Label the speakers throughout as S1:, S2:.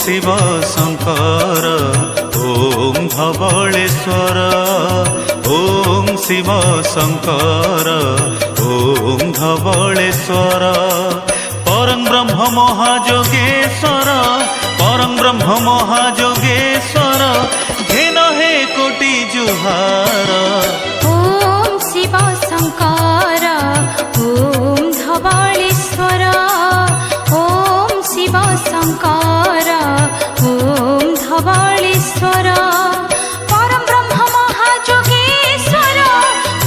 S1: शिव शंकर ओम धवलेश्वर ओम शिव शंकर ओम धवलेश्वर परं ब्रह्म महायोगेश्वर परं ब्रह्म महायोगेश्वर घेन हे कोटि जुहार
S2: ओम शिव शंकर ओम धवलेश्वर ओम शिव शंकर ओम धवलेश्वर परं ब्रह्म महायोगेश्वर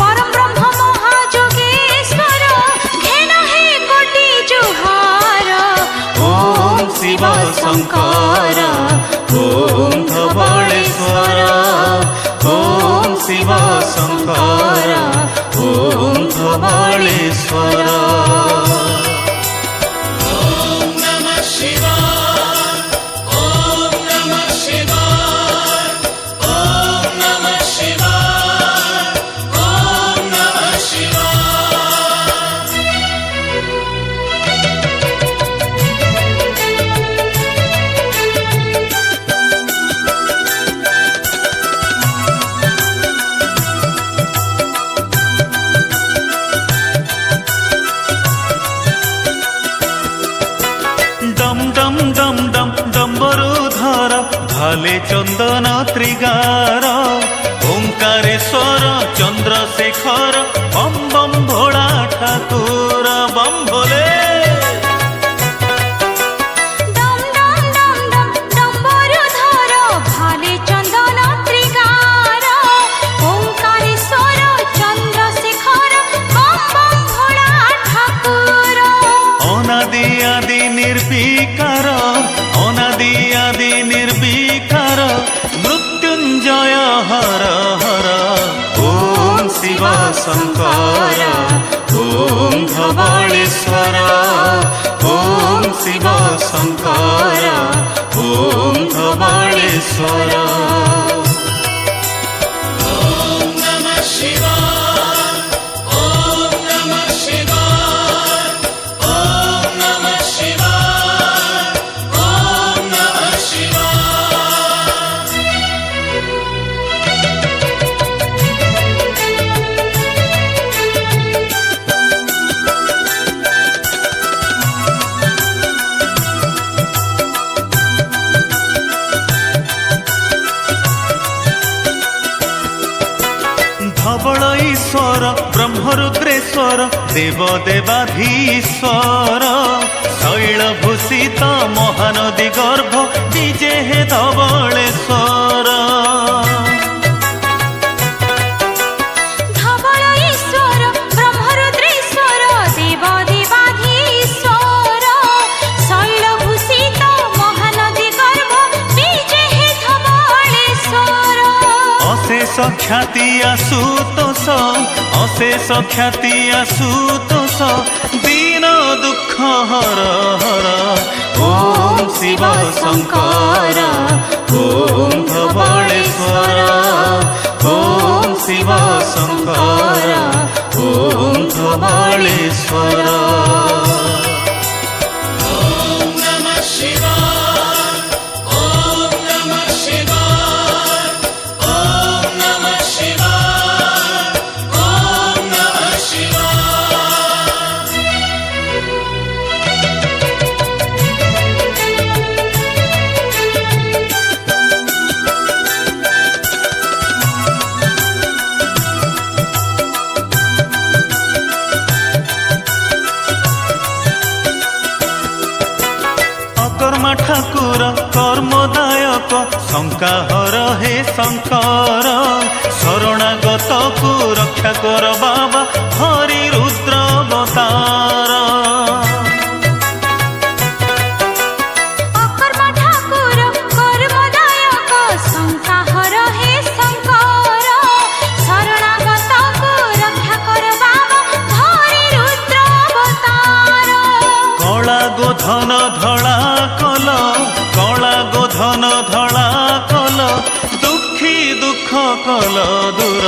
S2: परं ब्रह्म महायोगेश्वर घेन हे कोटि जुहार
S1: ओम शिव शंकर ओम धवलेश्वर ओम शिव शंकर ओम धवलेश्वर। भाले चंदन त्रिगार ओंकारेश्वर चंद्रशेखर बम बम भोला ठाकुर बम भोले
S2: भाले चंदन त्रिगार ओंकारेश्वर चंद्रशेखर बम बम भोला ठाकुर
S1: अनादि आदि निर्विकार अनादि आदि निर्विकार मृत्युंजय हर हर ओम शिव शंकर ओम धवलेश्वर ओम शिव शंकर ओम धवलेश्वर। धवल ईश्वर ब्रह्मरुद्रेश्वर देवदेवाधीश्वर शैलभूषित महानदी गर्भ विजे हे धवलेश्वर
S2: धवल ईश्वर ब्रह्मरुद्रेश्वर देवदेवाधीश्वर शैलभूषित महानदी गर्भ विजे हे धवलेश्वर
S1: अशेष ख्याति आशुतोष अशेष ख्याति आशुतोष दीन दुख हर हर ओम शिव शंकर ओम धवलेश्वर ओम शिव शंकर ओम धवलेश्वर। ठाकुर कर्मदायक शंकाहर हे शंकर शरणागत को रक्षा कर बाबा हरि रुद्र अवतार गोधन धड़ा कल कला गोधन धड़ा कल दुखी दुख कल दूर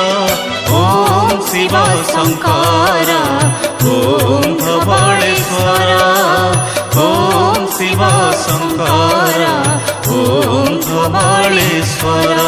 S1: ओम शिव शंकर ओम धवलेश्वर ओम शिव शंकर କପାଳେଶ୍ୱର।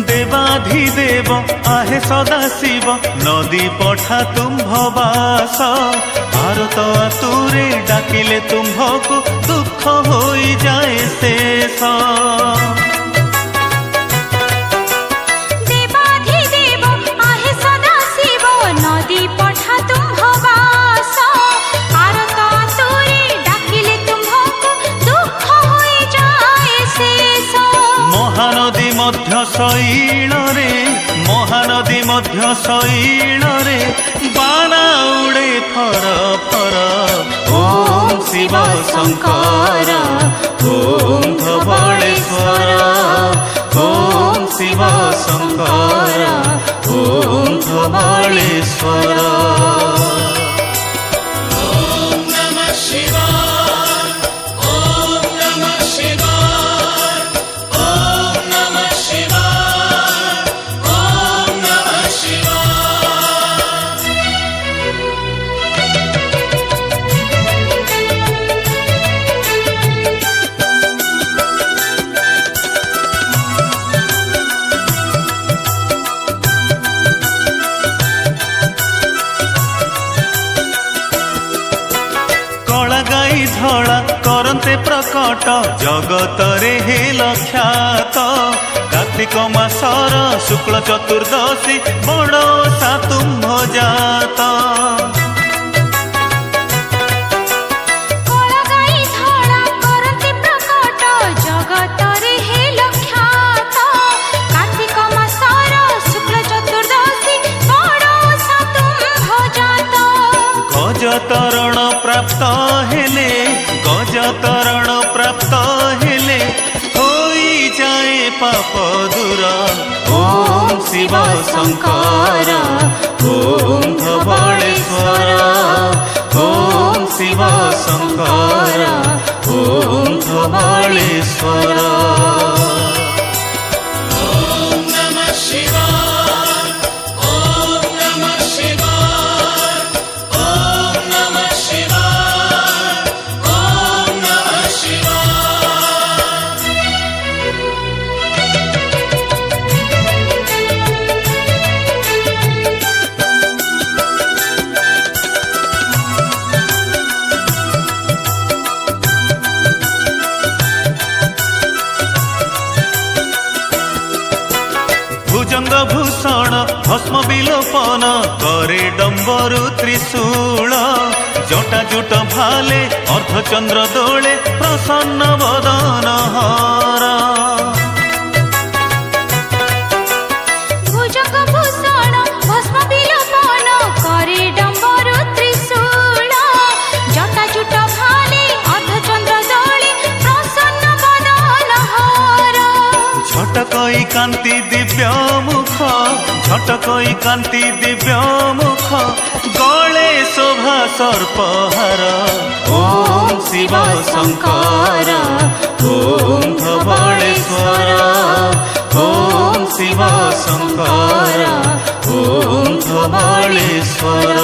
S1: দেবাধিদেব আহে সদা শিব, নদী পঠা তুম্ভ বাস। ভারত আতুরে ডাকিলে তুম্ভকু, দুঃখ হয়ে যায় শেষ।
S2: দেবাধিদেব আহে সদা শিব, নদী পঠা তুম্ভ বাস। ভারত আতুরে ডাকিলে তুম্ভকু, দুঃখ হয়ে যায় শেষ।
S1: মহানদী মধ্য শৈଳରେ, মহানদী মধ্য শৈଳରେ বানা উড়ে ফর ফর। ওম শিব শঙ্কর, ওম ধবళেশ্বর। ওম শিব শঙ্কর, ওম ধবళেশ্বর। ধଳା କରନ୍ତେ ପ୍ରକଟ, ଜଗତରେ ହେଲ ଖ୍ୟାତ। କାର୍ତ୍ତିକ ମାସର ଶୁକ୍ଳ ଚତୁର୍ଦ୍ଦଶୀ, ବଡ଼ ଓଷା ତୁମ୍ଭ ଜାତ।
S2: କଳାଗାଈ ଧଳା କରନ୍ତି ପ୍ରକଟ, ଜଗତରେ ହେଲ ଖ୍ୟାତ। କାର୍ତ୍ତିକ ମାସର ଶୁକ୍ଳ ଚତୁର୍ଦ୍ଦଶୀ, ବଡ଼ ଓଷା ତୁମ୍ଭ ଜାତ।
S1: ଗଜତରଣ ପ୍ରାପ୍ତ ହେଲେ, ଗଜତରଣ ପ୍ରାପ୍ତ ହେଲେ ହୋଇଯାଏ ପାପ ଦୂର। ଓମ୍ ଶିବ ଶଙ୍କର, ଓମ୍ ଧବଳେଶ୍ୱର। ଓମ୍ ଶିବ ଶଙ୍କର, ଓମ୍ ଧବଳେଶ୍ୱର। ভুজঙ্গ ভূষণ ভস্ম বিলোপন, করে ডম্বরু ত্রিশূল। জটা জুট ভালে অর্ধচন্দ্র দোলে, প্রসন্ন বদন হর।
S2: ভুজঙ্গ ভূষণ ভস্ম বিলোপন, করে ডম্বরু ত্রিশূল। জটা জুট ভালে অর্ধচন্দ্র দোলে, প্রসন্ন বদন হর।
S1: ঝটকই কান্তি দিব্য মুখ, ঝটকই কান্তি দিব্য মুখ। গলে শোভা সর্পহার। ওম শিব শঙ্কর, ওম ধবళেশ্বর। ওম শিব শঙ্কর, ওম ধবళেশ্বর।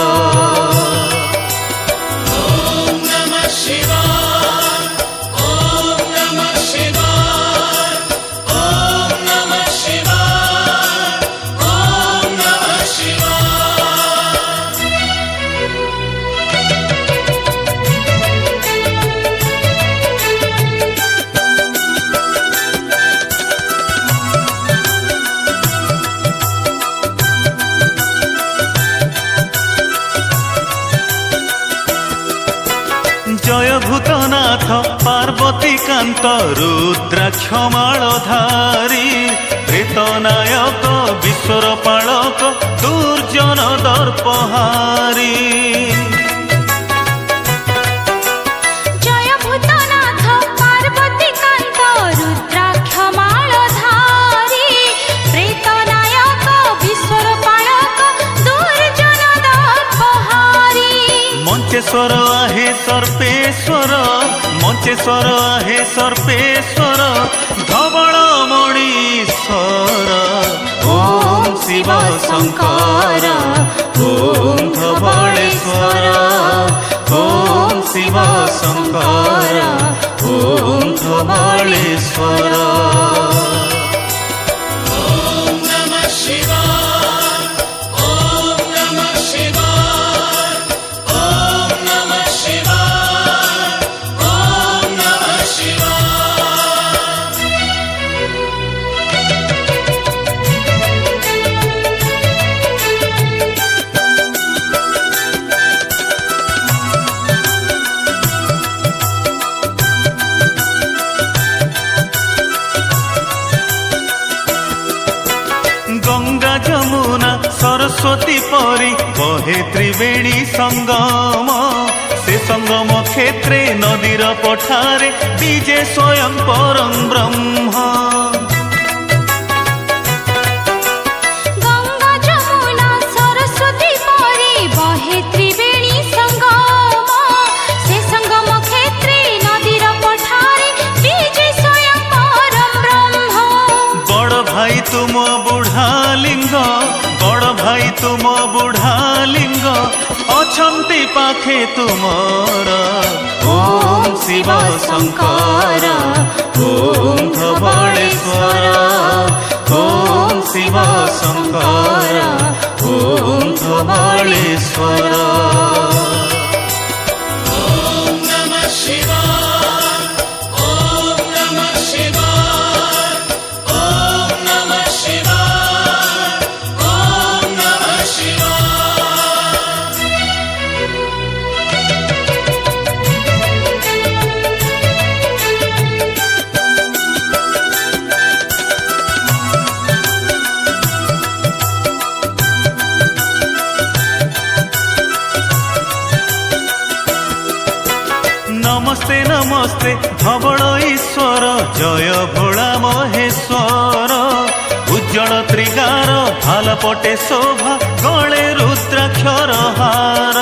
S1: জয় ভূতনাথ পার্বতী কান্ত, রুদ্রাক্ষ মালধারী। প্রেতনায়ক বিশ্বর পালক, দুর্জন দর্পহারী।
S2: জয় ভূতনাথ পার্বতী কান্ত,
S1: मञ्चेश्वर आहे सर्पेश्वर मञ्चेश्वर आहे सर्पेश्वर धवलमणीश्वर ओम शिव शंकर ओम धवलेश्वर ओम शिव शंकर ओम धवलेश्वर। गंगा जमुना सरस्वती परी बहे त्रिवेणी संगम से संगम क्षेत्रे नदीर पठारे बीजे स्वयं परम ब्रह्म।
S2: गंगा जमुना सरस्वती परी बहे त्रिवेणी संगम से संगम क्षेत्रे नदीर पठारे बीजे स्वयं परम ब्रह्म।
S1: बड़ भाई तुम बुढ़ा लिंग बड़ भाई तुम बुढ़ा लिंग अछंती पाखे तुमर ओम शिव शंकर ओम धवलेश्वर ओम शिव शंकर ओम धवलेश्वर। नमस्ते नमस्ते धवल ईश्वर जय भोला महेश्वर उज्जवल त्रिगार भाल पटे शोभा गले रुद्राक्षर हार।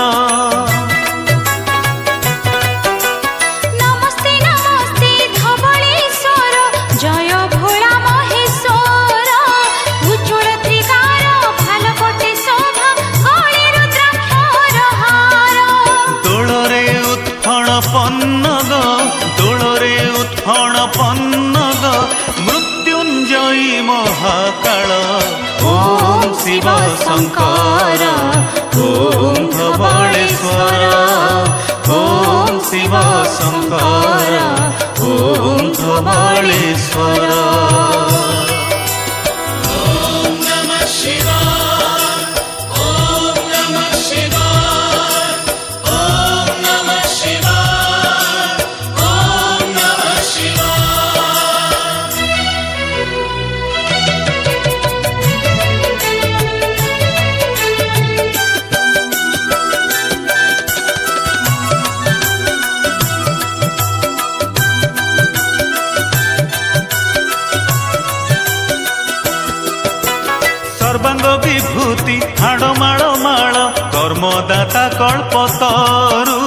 S2: नमस्ते नमस्ते धवलेश्वर जय भोला महेश्वर उज्ज्वल त्रिकार भाल पटे शोभा गले रुद्राक्षर हार।
S1: दोलरे उत्फण पन्नग दोलरे उत्फण पन्नग मृत्युंजयी महाकाल ओम शिव शंकर ओम धवलेश्वर ओम शिव शंकर ओम धवलेश्वर। सर्वांग विभूति हाड़माड़ माल कर्मदाता कल्पतरु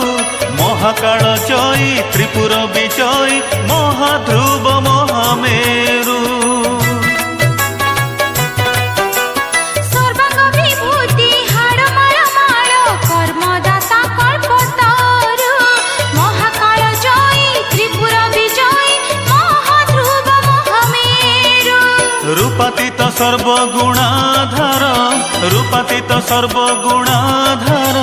S1: महाकाल जयी त्रिपुर विजयी महाध्रुव महामेरु।
S2: सर्वांग विभूति हाड़माड़ माल कर्मदाता कल्पतरु महाकाल जयी त्रिपुर विजयी महाध्रुव महामेरु।
S1: रूपातीत सर्वगुणाधार रूपातीत सर्वगुणाधार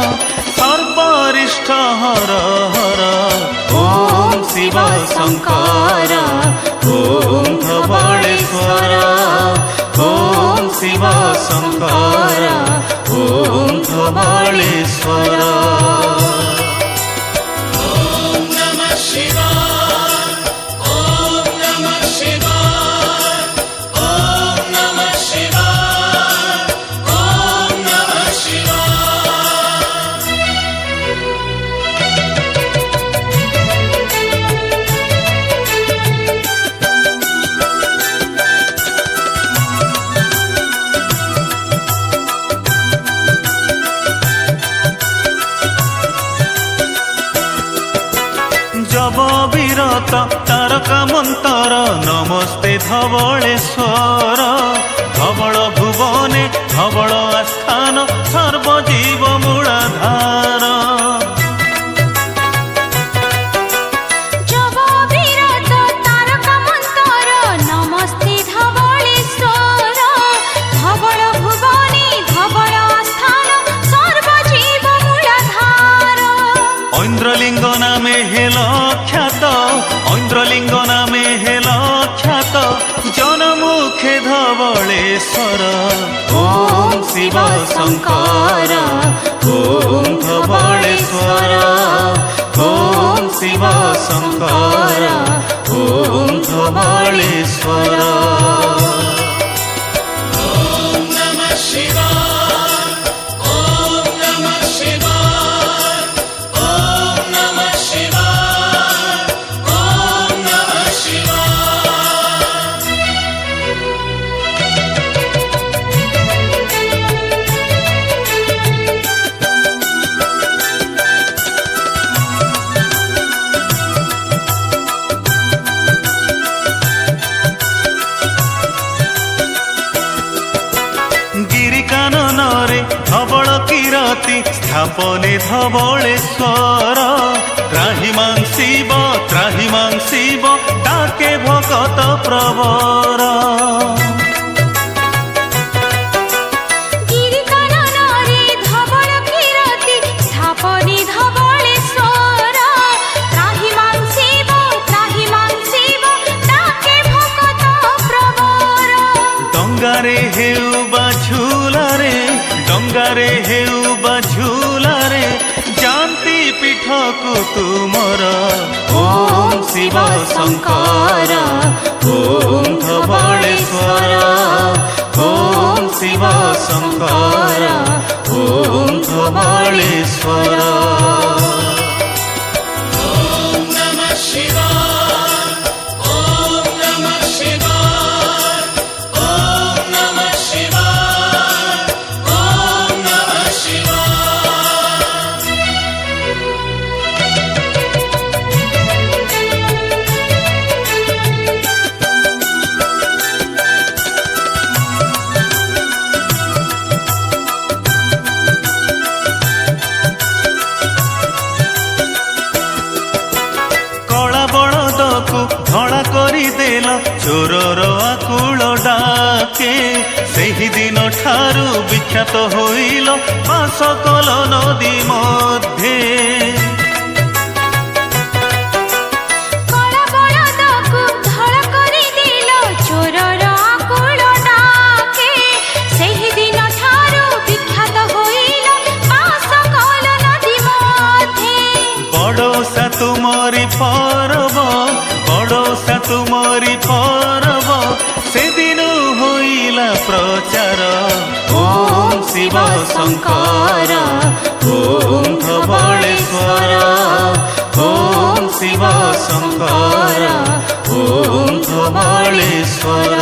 S1: सर्वरिष्ठ हर हर ओम शिव शंकर ओम धवलेश्वर ओम शिव शंकर ओम धवलेश्वर। অবিরত তারকা মন্তর নমস্তে ধবলেশ্বর ধবল ভুবনে ধবল আস্থান সর্বজীব মূলাধার ঐন্দ্রলিঙ্গ নামে হেল খ্যাত ঐন্দ্রলিঙ্গ নামে হেল খ্যাত জনমুখে ধবলেশ্বর ওম শিব শঙ্কর ওম ধবলেশ্বর ওম শিব শঙ্কর ওম ধবলেশ্বর ধবল কিরতি স্থাপনে ধবলেশ্বর ত্রাহিমাং শিব তাকে ভকত প্রবর ডঙ্গারে হেউ বা ঝুলারে ডঙ্গারে হেউ বা ঝুলারে জানতি পীঠকু তুমর ওম শিব শঙ্কর ওম ধবলেশ্বর ওম শিব শঙ্কর ওম ধবলেশ্বর ধଳା କରିଦେଲ ଚୋରର ଆକୁଳ ଡାକେ ସେହି ଦିନ ଠାରୁ ବିଖ୍ୟାତ ହୋଇଲ ବାସ କଲ ନଦୀ ମଧ୍ୟେ বড়োসা তুমরি পরব বড়োসা তুমরি পরব সেদিন হইলা প্রচার ওম শিব শঙ্কর ওম ধবলেশ্বর ওম শিব শঙ্কর ওম ধবলেশ্বর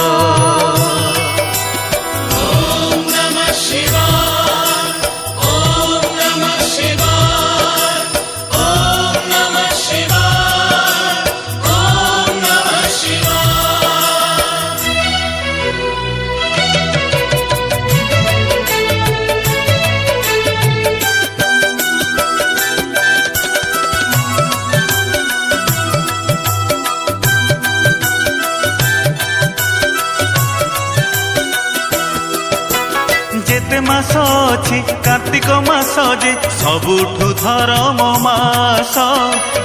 S1: যেতে মাস অছি কার্তিক মাস যে সবুঠু ধরম মাস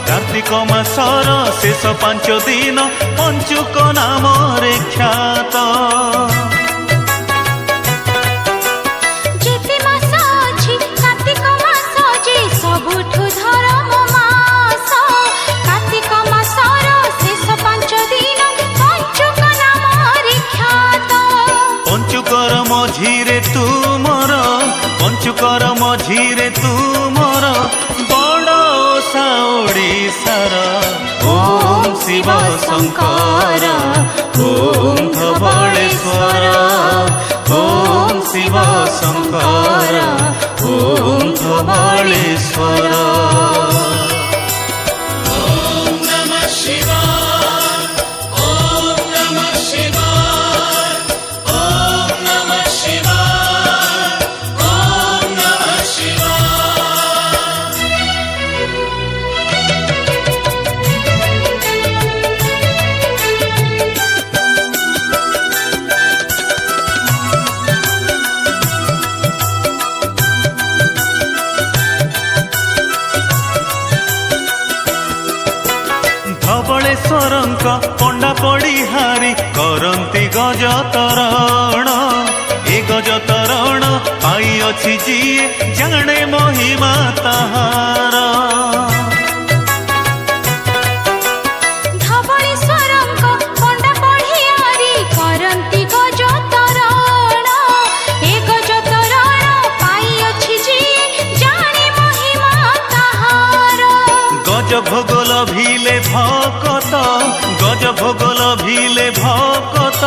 S1: কার্তিক মাসর শেষ 5 দিন পঞ্চুক নামরে খ্যাত পঞ্চুকর মঝিরে তুমর পঞ্চুকর মঝিরে তুমর বড় ওষা ওড়িশার ওম শিব শঙ্কর ওম ধবলেশ্বর ওম শিব শঙ্কর ওম ধবলেশ্বর। ওম নমঃ ଧବଳେଶ୍ୱରଙ୍କ ପଣ୍ଡା ପଡ଼ିହାରି କରନ୍ତି ଗଜତରଣ। ଏ ଗଜତରଣ ପାଇଅଛି ଯିଏ ଜାଣେ ମହିମା ତାହାର।
S2: ଧବଳେଶ୍ୱରଙ୍କ ପଣ୍ଡା ପଡ଼ିହାରି କରନ୍ତି ଗଜତରଣ। ଏ ଗଜତରଣ ପାଇଅଛି ଯିଏ ଜାଣେ ମହିମା ତାହାର।
S1: ଗଜ ଭୋଗ ଲଭିଲେ ଭକତ, ଗଜ ଭୋଗ ଲଭିଲେ ଭକତ,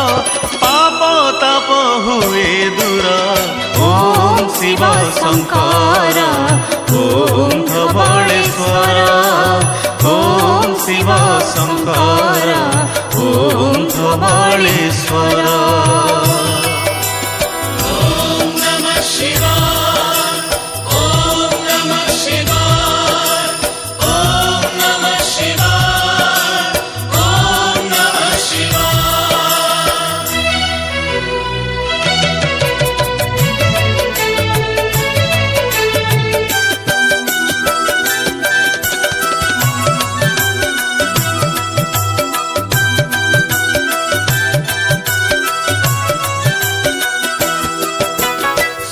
S1: ପାପ ତାପ ହୁଏ ଦୂର। ଓಂ ଶିବ ଶଙ୍କର, ଓಂ ଧବଳେଶ୍ୱର, ଓಂ ଶିବ ଶଙ୍କର, ଓಂ ଧବଳେଶ୍ୱର।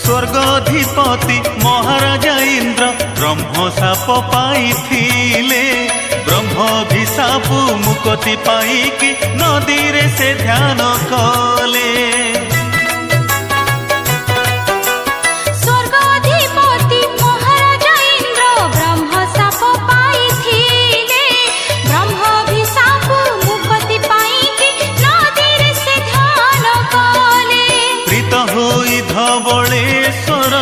S1: ସ୍ୱର୍ଗଧିପତି ମହାରାଜା ଇନ୍ଦ୍ର ବ୍ରହ୍ମ ସାପ ପାଇଥିଲେ। ବ୍ରହ୍ମଭିଶାପ ମୁକ୍ତି ପାଇକି ନଦୀରେ ସେ ଧ୍ୟାନ କଲେ।
S2: ସ୍ୱର୍ଗଧିପତି ମହାରାଜା ଇନ୍ଦ୍ର ବ୍ରହ୍ମ ସାପ ପାଇଥିଲେ। ବ୍ରହ୍ମଭିଶାପ ମୁକ୍ତି ପାଇକି ନଦୀରେ ସେ ଧ୍ୟାନ କଲେ।
S1: ପ୍ରୀତ ହୋଇ ଧବଳେଶ୍ୱର,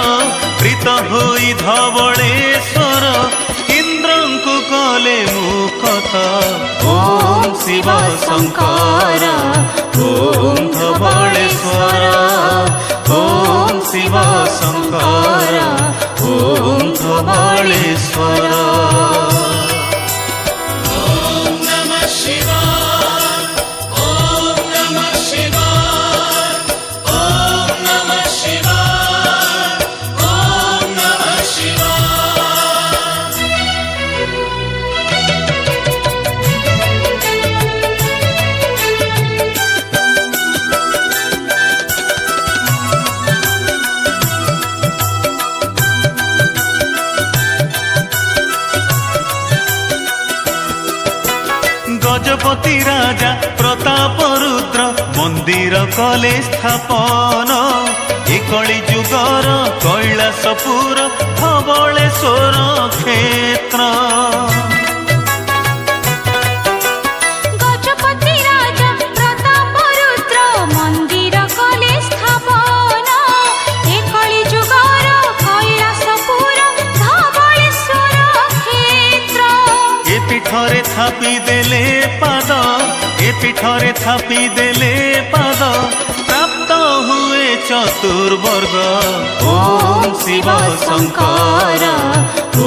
S1: ପ୍ରୀତ ହୋଇ ଧବଳେଶ୍ୱର ଇନ୍ଦ୍ରଙ୍କୁ କଲେ ମୁକତ। ଓಂ ଶିବ ଶଙ୍କର, ଓಂ ଧବଳେଶ୍ୱର, ଓಂ ଶିବ ଶଙ୍କର, ଓಂ ଧବଳେଶ୍ୱର। ଗଜପତି ରାଜା ପ୍ରତାପ ରୁଦ୍ର ମନ୍ଦିର କଲେ ସ୍ଥାପନ। ଏ କଳି ଯୁଗର କୈଳାସପୁର ଧବଳେଶ୍ୱର କ୍ଷେତ୍ର।
S2: ଗଜପତି ରାଜା ପ୍ରତାପ ରୁଦ୍ର ମନ୍ଦିର କଲେ ସ୍ଥାପନ। ଏ କଳି ଯୁଗର କୈଳାସପୁର ଧବଳେଶ୍ୱର କ୍ଷେତ୍ର।
S1: ଏ ପୀଠରେ ଥାପି ଦେଲେ ପାଦ, ଏ ପୀଠରେ ଥାପି ଦେଲେ ପାଦ, ପ୍ରାପ୍ତ ହୁଏ ଚତୁର୍ବର୍ଗ। ଓಂ ଶିବ ଶଙ୍କର,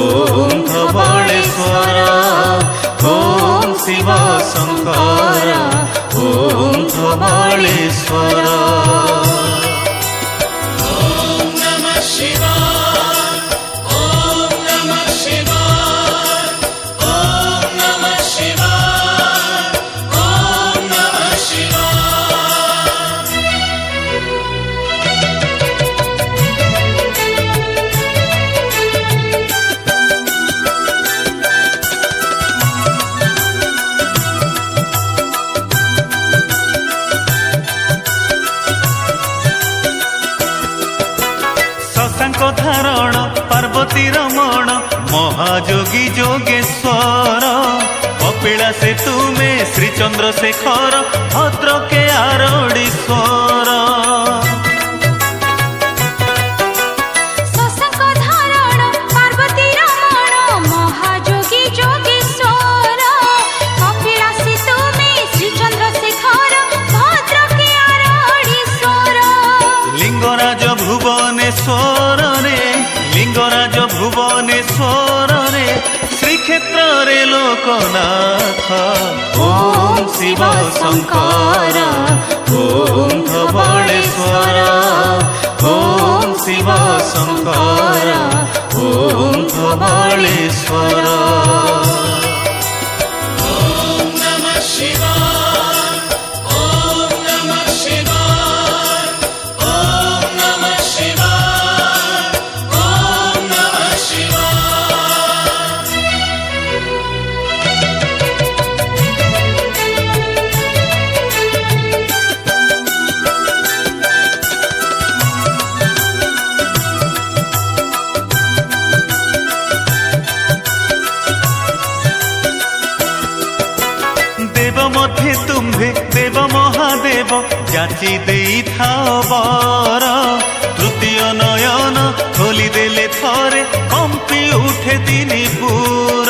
S1: ଓಂ ଧବଳେଶ୍ୱର, ଓಂ ଶିବ ଶଙ୍କର, ଓಂ ଧବଳେଶ୍ୱର। ଧାରଣ ପାର୍ବତୀ ରମଣ ମହାଯୋଗୀ ଯୋଗେଶ୍ୱର। କପିଳାସେ ତୁମେ ଶ୍ରୀ ଚନ୍ଦ୍ରଶେଖର ଭଦ୍ରକେ ଆରଡୀଶ୍ୱର।
S2: ଶଶାଙ୍କ ଧାରଣ ପାର୍ବତୀ ରମଣ ମହାଯୋଗୀ ଯୋଗେଶ୍ୱର। କପିଳାସେ ତୁମେ ଶ୍ରୀ ଚନ୍ଦ୍ରଶେଖର ଭଦ୍ରକେ ଆରଡୀଶ୍ୱର।
S1: ଲିଙ୍ଗରାଜ ଭୁବନେଶ୍ୱରରେ, ଲିଙ୍ଗରାଜ ଭୁବନେଶ୍ୱରରେ ଶ୍ରୀକ୍ଷେତ୍ରରେ ଲୋକନାଥ। ଓಂ ଶିବ ଶଙ୍କର, ଓಂ ଧବଳେଶ୍ୱର, ଓಂ ଶିବ ଶଙ୍କର, ଓಂ ଧବଳେଶ୍ୱର। দেব যাচি দেইথাও বর তৃতীয় নয়ন খোলি দেলে থরে কম্পি উঠে তিনি পুর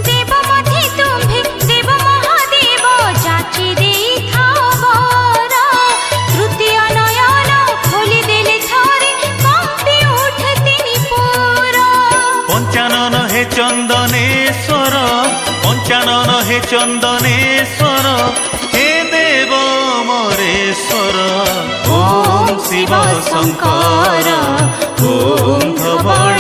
S2: দেব মধ্যে তুম্ভে দেব মহাদেব যাচি দেইথাও বর তৃতীয় নয়ন খোলি দেলে থরে কম্পি উঠে তিনি পুর
S1: পঞ্চানন হে চন্দনেশ্বর পঞ্চানন হে চন্দনেশ্বর হে দেব মরেশ্বর ওম শিব শঙ্কর ওম ধবল